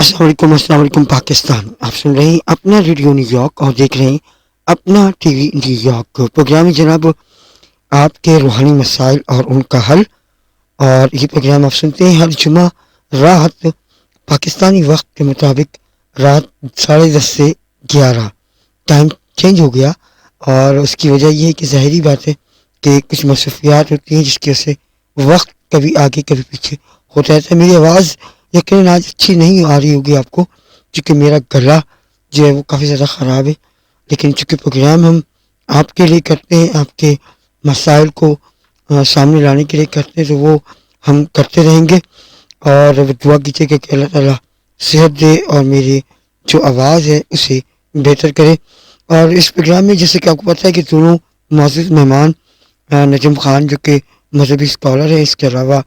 السلام علیکم پاکستان. آپ سن رہے ہیں اپنا ریڈیو نیو یارک اور دیکھ رہے ہیں اپنا TV New York. Programme جناب آپ کے روحانی مسائل اور ان کا حل. اور یہ پروگرام آپ سنتے ہیں ہر جمعہ رات پاکستانی وقت کے مطابق رات 10:30 سے 11. ٹائم چینج ہو گیا اور اس کی وجہ یہ ہے کہ ظاہری بات ہے کہ کچھ مصروفیات ہوتی ہیں جس کی وجہ سے وقت کبھی آگے کبھی پیچھے ہوتا رہتا ہے. میری آواز یقیناً آج اچھی نہیں آ رہی ہوگی آپ کو کیونکہ میرا گلا جو ہے وہ کافی زیادہ خراب ہے. لیکن چونکہ پروگرام ہم آپ کے لیے کرتے ہیں, آپ کے مسائل کو سامنے لانے کے لیے کرتے ہیں, تو وہ ہم کرتے رہیں گے. اور دعا کیجیے کہ اللہ تعالیٰ صحت دے اور میری جو آواز ہے اسے بہتر کرے. اور اس پروگرام میں جیسے کہ آپ کو پتہ ہے کہ دونوں معزز مہمان نجم خان جو کہ مذہبی اسکالر ہیں, اس کے علاوہ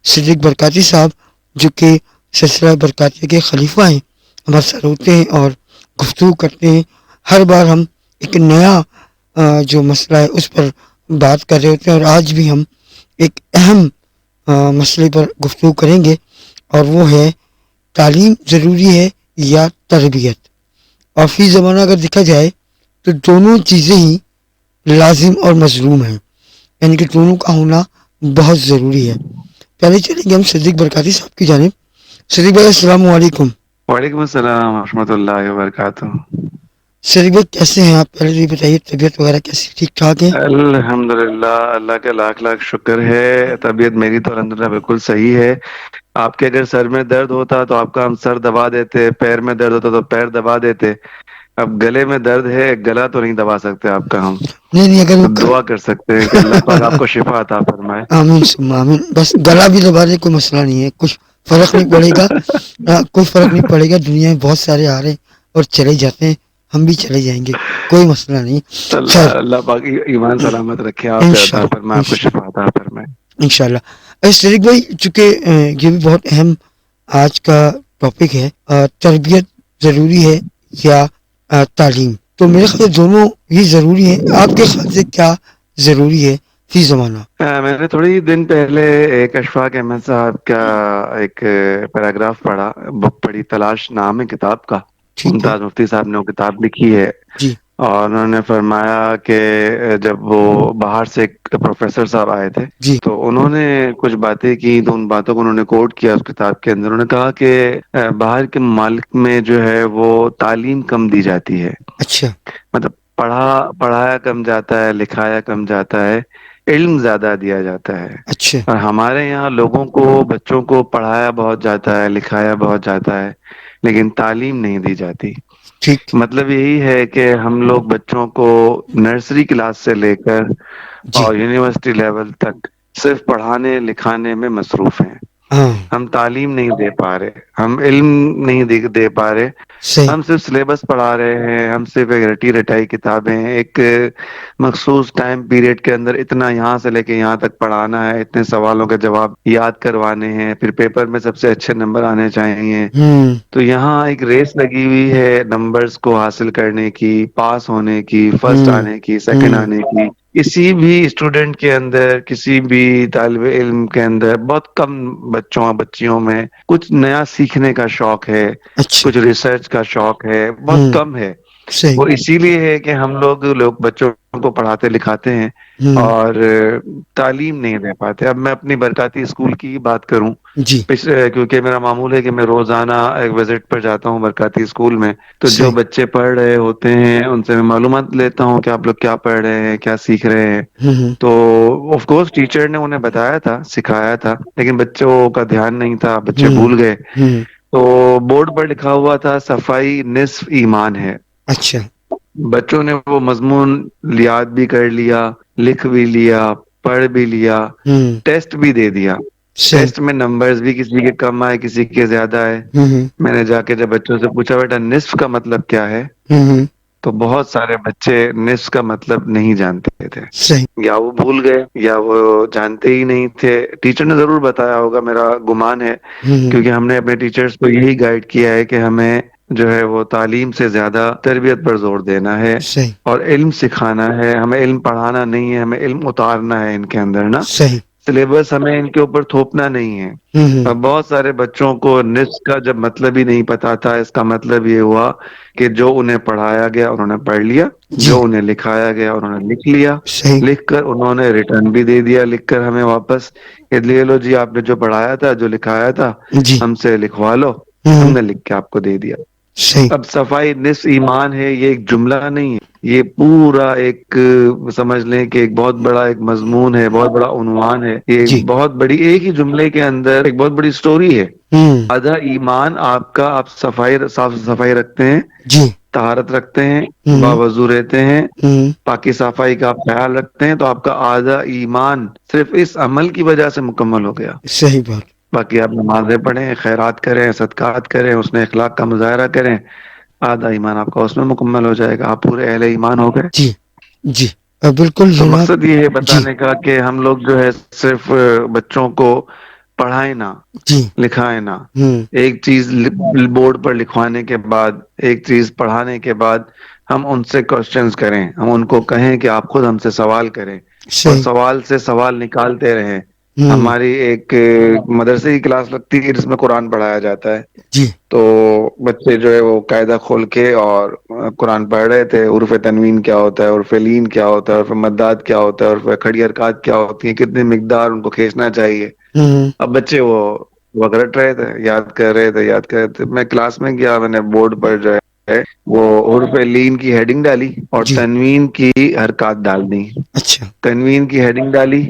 صدیق برکاتی صاحب جو کہ سلسلہ برکاتیہ کے خلیفہ ہیں, ہمارے ساتھ ہوتے ہیں اور گفتگو کرتے ہیں. ہر بار ہم ایک نیا جو مسئلہ ہے اس پر بات کر رہے ہوتے ہیں, اور آج بھی ہم ایک اہم مسئلے پر گفتگو کریں گے, اور وہ ہے تعلیم ضروری ہے یا تربیت. اور فی زمانہ اگر دیکھا جائے تو دونوں چیزیں ہی لازم اور مظلوم ہیں, یعنی کہ دونوں کا ہونا بہت ضروری ہے. پہلے چلیں گے ہم صدیق برکاتی صاحب کی جانب. صدیق بھائی السلام علیکم. وعلیکم السلام ورحمۃ اللہ وبرکاتہ. صدیق بھائی کیسے ہیں آپ؟ پہلے یہ بتائیے طبیعت وغیرہ کیسی, ٹھیک ٹھاک ہے؟ الحمد للہ, اللہ کا لاکھ لاکھ شکر ہے. طبیعت میری تو الحمد للہ بالکل صحیح ہے. آپ کے اگر سر میں درد ہوتا تو آپ کا ہم سر دبا دیتے, پیر میں درد ہوتا تو پیر دبا دیتے. اب گلے میں درد ہے, گلا تو نہیں دبا سکتے آپ کا ہم, نہیں نہیں, اگر تو وہ دعا کر سکتے ہیں کہ اللہ پاک آپ کو شفا عطا فرمائے. آمین ثم آمین. بس گلا بھی دبا دے کوئی مسئلہ نہیں ہے, کچھ فرق نہیں پڑے گا. کوئی فرق نہیں پڑے گا. دنیا میں بہت سارے آ رہے ہیں اور چلے جاتے ہیں, ہم بھی چلے جائیں گے, کوئی مسئلہ نہیں. خیر, اللہ پاک ایمان سلامت رکھے, آپ پہ عطا انشاءاللہ فرمائے, آپ کو انشاءاللہ شفا عطا فرمائے. انشاءاللہ. صدیق بھائی چونکہ یہ بھی بہت اہم آج کا ٹاپک ہے, تربیت ضروری ہے یا تعلیم, تو میرے خیال سے دونوں ہی ضروری ہیں. آپ کے خیال سے کیا ضروری ہے فی زمانہ؟ میں نے تھوڑی دن پہلے ایک اشفاق احمد صاحب کا ایک پیراگراف پڑھا, بک پڑھی, تلاش نام ہے کتاب کا. ٹھیک ہے. ممتاز مفتی صاحب نے وہ کتاب لکھی ہے, جی اور انہوں نے فرمایا کہ جب وہ باہر سے ایک پروفیسر صاحب آئے تھے جی. تو انہوں نے کچھ باتیں کی, تو ان باتوں کو انہوں نے کوٹ کیا اس کتاب کے اندر. انہوں نے کہا کہ باہر کے ممالک میں جو ہے وہ تعلیم کم دی جاتی ہے, اچھا. مطلب پڑھایا کم جاتا ہے, لکھایا کم جاتا ہے, علم زیادہ دیا جاتا ہے. اچھا. اور ہمارے یہاں لوگوں کو, بچوں کو پڑھایا بہت جاتا ہے, لکھایا بہت جاتا ہے, لیکن تعلیم نہیں دی جاتی. ٹھیک. مطلب یہی ہے کہ ہم لوگ بچوں کو نرسری کلاس سے لے کر جی. اور یونیورسٹی لیول تک صرف پڑھانے لکھانے میں مصروف ہیں. ہاں. ہم تعلیم نہیں دے پا رہے, ہم علم نہیں دے پا رہے. صحیح. ہم صرف سلیبس پڑھا رہے ہیں, ہم صرف ایک رٹی رٹائی کتابیں, ایک مخصوص ٹائم پیریڈ کے اندر اتنا یہاں سے لے کے یہاں تک پڑھانا ہے, اتنے سوالوں کے جواب یاد کروانے ہیں, پھر پیپر میں سب سے اچھے نمبر آنے چاہیے. ہوں. تو یہاں ایک ریس لگی ہوئی ہے نمبرز کو حاصل کرنے کی, پاس ہونے کی, فرسٹ ہوں. آنے کی, سیکنڈ ہوں. آنے کی. کسی بھی اسٹوڈینٹ کے اندر, کسی بھی طالب علم کے اندر بہت کم بچوں بچیوں میں کچھ نیا سیکھنے کا شوق ہے, اچھا. کچھ ریسرچ کا شوق ہے, بہت ہوں. کم ہے. صحیح. وہ اسی لیے ہے کہ ہم لوگ بچوں کو پڑھاتے لکھاتے ہیں ہوں. اور تعلیم نہیں دے پاتے. اب میں اپنی برکاتی اسکول کی بات کروں, جی. کیونکہ میرا معمول ہے کہ میں روزانہ ایک وزٹ پر جاتا ہوں برکاتی اسکول میں, تو جو صحیح. بچے پڑھ رہے ہوتے ہیں ان سے میں معلومات لیتا ہوں کہ آپ لوگ کیا پڑھ رہے ہیں, کیا سیکھ رہے ہیں. ہوں. تو آف کورس ٹیچر نے انہیں بتایا تھا, سکھایا تھا, لیکن بچوں کا دھیان نہیں تھا, بچے ہوں. بھول گئے. ہوں. تو بورڈ پر لکھا ہوا تھا صفائی نصف ایمان ہے. اچھا. بچوں نے وہ مضمون یاد بھی کر لیا, لکھ بھی لیا, پڑھ بھی لیا, ہوں. ٹیسٹ بھی دے دیا. صحیح. ٹیسٹ میں نمبرز بھی کسی کے کم آئے, کسی کے زیادہ آئے. ہوں. میں نے جا کے جب بچوں سے پوچھا بیٹا نصف کا مطلب کیا ہے, ہوں. تو بہت سارے بچے نصف کا مطلب نہیں جانتے تھے. صحیح. یا وہ بھول گئے یا وہ جانتے ہی نہیں تھے. ٹیچر نے ضرور بتایا ہوگا, میرا گمان ہے, ہوں. کیونکہ ہم نے اپنے ٹیچرز کو یہی گائیڈ کیا ہے کہ ہمیں جو ہے وہ تعلیم سے زیادہ تربیت پر زور دینا ہے صحیح. اور علم سکھانا ہے. ہمیں علم پڑھانا نہیں ہے, ہمیں علم اتارنا ہے ان کے اندر نا. صحیح. سلیبس ہمیں ان کے اوپر تھوپنا نہیں ہے. اب بہت سارے بچوں کو نصف کا جب مطلب ہی نہیں پتا تھا، اس کا مطلب یہ ہوا کہ جو انہیں پڑھایا گیا انہوں نے پڑھ لیا، جی جو انہیں لکھایا گیا انہوں نے لکھ لیا، صحیح. لکھ کر انہوں نے ریٹرن بھی دے دیا لکھ کر ہمیں واپس کہ لے لو جی، آپ نے جو پڑھایا تھا جو لکھایا تھا جی. ہم سے لکھوا لو، ہم نے لکھ کے آپ کو دے دیا. صحیح. اب صفائی نصف ایمان ہے، یہ ایک جملہ نہیں ہے، یہ پورا ایک سمجھ لیں کہ ایک بہت بڑا ایک مضمون ہے، بہت بڑا عنوان ہے. یہ جی. بہت بڑی ایک ہی جملے کے اندر ایک بہت بڑی سٹوری ہے. آدھا ایمان آپ کا، آپ صاف صفائی رکھتے ہیں، جی. طہارت رکھتے ہیں، ہوں. باوضو رہتے ہیں، ہوں. پاکی صفائی کا آپ خیال رکھتے ہیں، تو آپ کا آدھا ایمان صرف اس عمل کی وجہ سے مکمل ہو گیا. صحیح بات. باقی آپ نمازیں پڑھیں، خیرات کریں، صدقات کریں، اس نے اخلاق کا مظاہرہ کریں، آدھا ایمان آپ کا اس میں مکمل ہو جائے گا، آپ پورے اہل ایمان ہو گئے. جی. جی. بالکل تو جناب. مقصد یہ ہے جی. بتانے کا کہ ہم لوگ جو ہے صرف بچوں کو پڑھائیں نہ، جی. لکھائیں نہ. ہوں. ایک چیز بورڈ پر لکھوانے کے بعد، ایک چیز پڑھانے کے بعد ہم ان سے کوشچنز کریں، ہم ان کو کہیں کہ آپ خود ہم سے سوال کریں اور صحیح. سوال سے سوال نکالتے رہیں. ہوں. ہماری ایک مدرسے کی کلاس لگتی ہے جس میں قرآن پڑھایا جاتا ہے، جی. تو بچے جو ہے وہ قاعدہ کھول کے اور قرآن پڑھ رہے تھے. عرف تنوین کیا ہوتا ہے، عرف لین کیا ہوتا ہے، عرف مداد کیا ہوتا ہے، عرف کھڑی حرکات کیا ہوتی ہیں، کتنی مقدار ان کو کھینچنا چاہیے. ہوں. اب بچے وہ رٹ رہے تھے، یاد کر رہے تھے. میں کلاس میں گیا، میں نے بورڈ پر جو ہے وہ عرف لین کی ہیڈنگ ڈالی اور جی. تنوین کی حرکات ڈال دی. اچھا. تنوین کی ہیڈنگ ڈالی،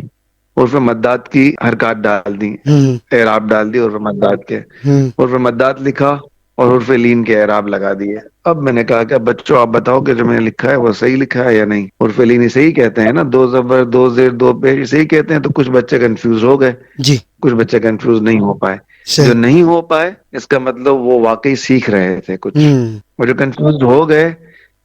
عرف مداد کی حرکات ڈال دی، ہوں. اعراب ڈال دی عرف مداد کے. ہوں. عرف مداد لکھا اور عرف لین کے اعراب لگا دیے. اب میں نے کہا کہ بچوں آپ بتاؤ کہ جو میں نے لکھا ہے وہ صحیح لکھا ہے یا نہیں. عرف لین صحیح کہتے ہیں نا، دو زبر دو زیر دو پیش صحیح کہتے ہیں. تو کچھ بچے کنفیوز ہو گئے، جی. کچھ بچے کنفیوز نہیں ہو پائے. جو صحیح. نہیں ہو پائے اس کا مطلب وہ واقعی سیکھ رہے تھے کچھ، ہوں. اور جو کنفیوز ہو گئے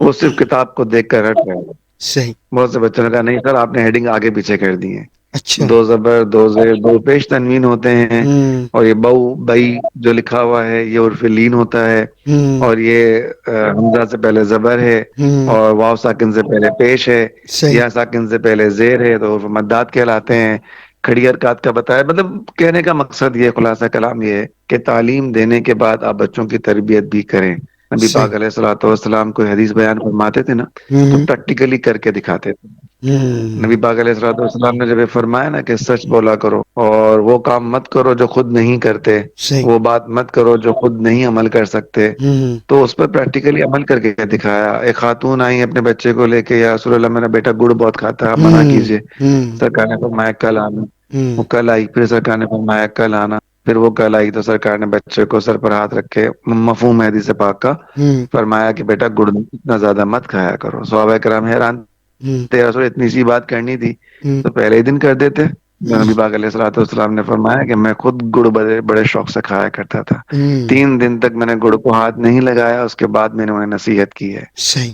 وہ صرف کتاب کو دیکھ کر رٹ رہے. صحیح. بہت سے بچوں نے کہا نہیں سر آپ نے ہیڈنگ آگے پیچھے کر دی ہے. اچھا. دو زبر دو زیر دو پیش تنوین ہوتے ہیں، ہوں. اور یہ بئی جو لکھا ہوا ہے یہ عرف لین ہوتا ہے، ہوں. اور یہ حمزہ سے پہلے زبر ہے، ہوں. اور واو ساکن سے پہلے پیش ہے، صحیح. یا ساکن سے پہلے زیر ہے، تو عرف مداد کہلاتے ہیں. کھڑی حرکات کا بتایا. مطلب کہنے کا مقصد یہ، خلاصہ کلام یہ ہے کہ تعلیم دینے کے بعد آپ بچوں کی تربیت بھی کریں. نبی صحیح. پاک علیہ الصلوۃ والسلام کوئی حدیث بیان فرماتے تھے نا، تو ہوں. پریکٹیکلی کر کے دکھاتے تھے. ہوں. نبی پاک علیہ الصلوۃ والسلام نے جب یہ فرمایا نا کہ سچ بولا کرو اور وہ کام مت کرو جو خود نہیں کرتے، صحیح. وہ بات مت کرو جو خود نہیں عمل کر سکتے، ہوں. تو اس پر پریکٹیکلی عمل کر کے دکھایا. ایک خاتون آئی اپنے بچے کو لے کے، یا رسول اللہ میرا بیٹا گڑ بہت کھاتا ہے، آپ منع ہوں. کیجیے. ہوں. سرکار نے فرمایا کل آنا. ہوں. وہ کل آئی، پھر سرکار نے فرمایا کل آنا، پھر وہ کل آئی تو سرکار نے بچے کو سر پر ہاتھ رکھ کے مفہوم حدیث پاک کا ہوں. فرمایا کہ بیٹا گڑ اتنا زیادہ مت کھایا کرو. صحابہ کرام حیران ہوں. تھے، رسول اتنی سی بات کرنی تھی ہوں. تو پہلے ہی دن کر دیتے. نبی پاک علیہ الصلوۃ والسلام نے فرمایا کہ میں خود گڑ بڑے بڑے شوق سے کھایا کرتا تھا. ہوں. 3 دن تک میں نے گڑ کو ہاتھ نہیں لگایا، اس کے بعد میں نے انہیں نصیحت کی ہے. صحیح.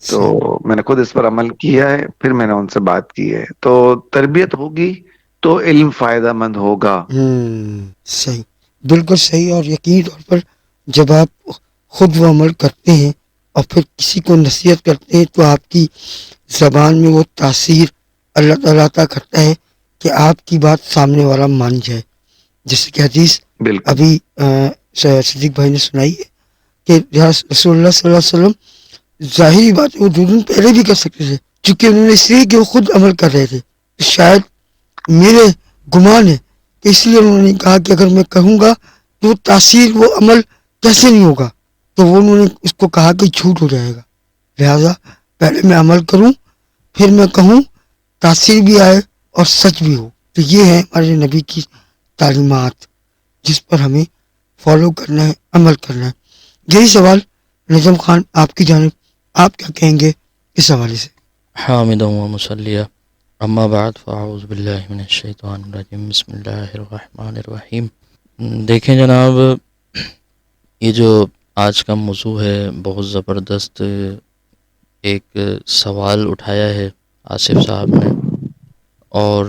تو صحیح. میں نے خود اس پر عمل کیا ہے، پھر میں نے ان سے بات کی ہے. تو تربیت ہوگی تو علم فائدہ مند ہوگا. صحیح. بالکل صحیح. اور یقینی طور پر جب آپ خود وہ عمل کرتے ہیں اور پھر کسی کو نصیحت کرتے ہیں تو آپ کی زبان میں وہ تاثیر اللہ تعالیٰ عطا کرتا ہے کہ آپ کی بات سامنے والا مان جائے. جیسے کہ حدیث بالکل ابھی صدیق بھائی نے سنائی ہے کہ رسول اللہ صلی اللہ علیہ وسلم ظاہری بات وہ 2 دن پہلے بھی کر سکتے تھے، چونکہ انہوں نے اس لیے کہ وہ خود عمل کر رہے تھے. شاید میرے گمان ہے کہ اس لیے انہوں نے کہا کہ اگر میں کہوں گا تو وہ تاثیر وہ عمل کیسے نہیں ہوگا، تو وہ انہوں نے اس کو کہا کہ جھوٹ ہو جائے گا. لہذا پہلے میں عمل کروں پھر میں کہوں، تاثیر بھی آئے اور سچ بھی ہو. تو یہ ہے ہمارے نبی کی تعلیمات جس پر ہمیں فالو کرنا ہے، عمل کرنا ہے. یہی سوال نظم خان آپ کی جانب، آپ کیا کہیں گے اس حوالے سے؟ حامد و مسلیہ، اما بعد فاعوذ باللہ من الشیطان الرجیم، بسم اللہ الرحمن الرحیم. دیکھیں جناب، یہ جو آج کا موضوع ہے بہت زبردست ایک سوال اٹھایا ہے آصف صاحب نے، اور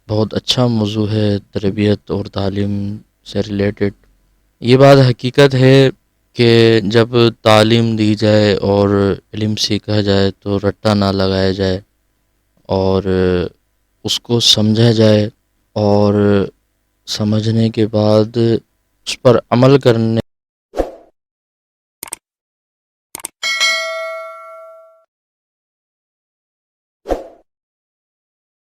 بہت اچھا موضوع ہے تربیت اور تعلیم سے ریلیٹڈ. یہ بات حقیقت ہے کہ جب تعلیم دی جائے اور علم سیکھا جائے تو رٹا نہ لگایا جائے، اور اس کو سمجھا جائے اور سمجھنے کے بعد اس پر عمل کرنے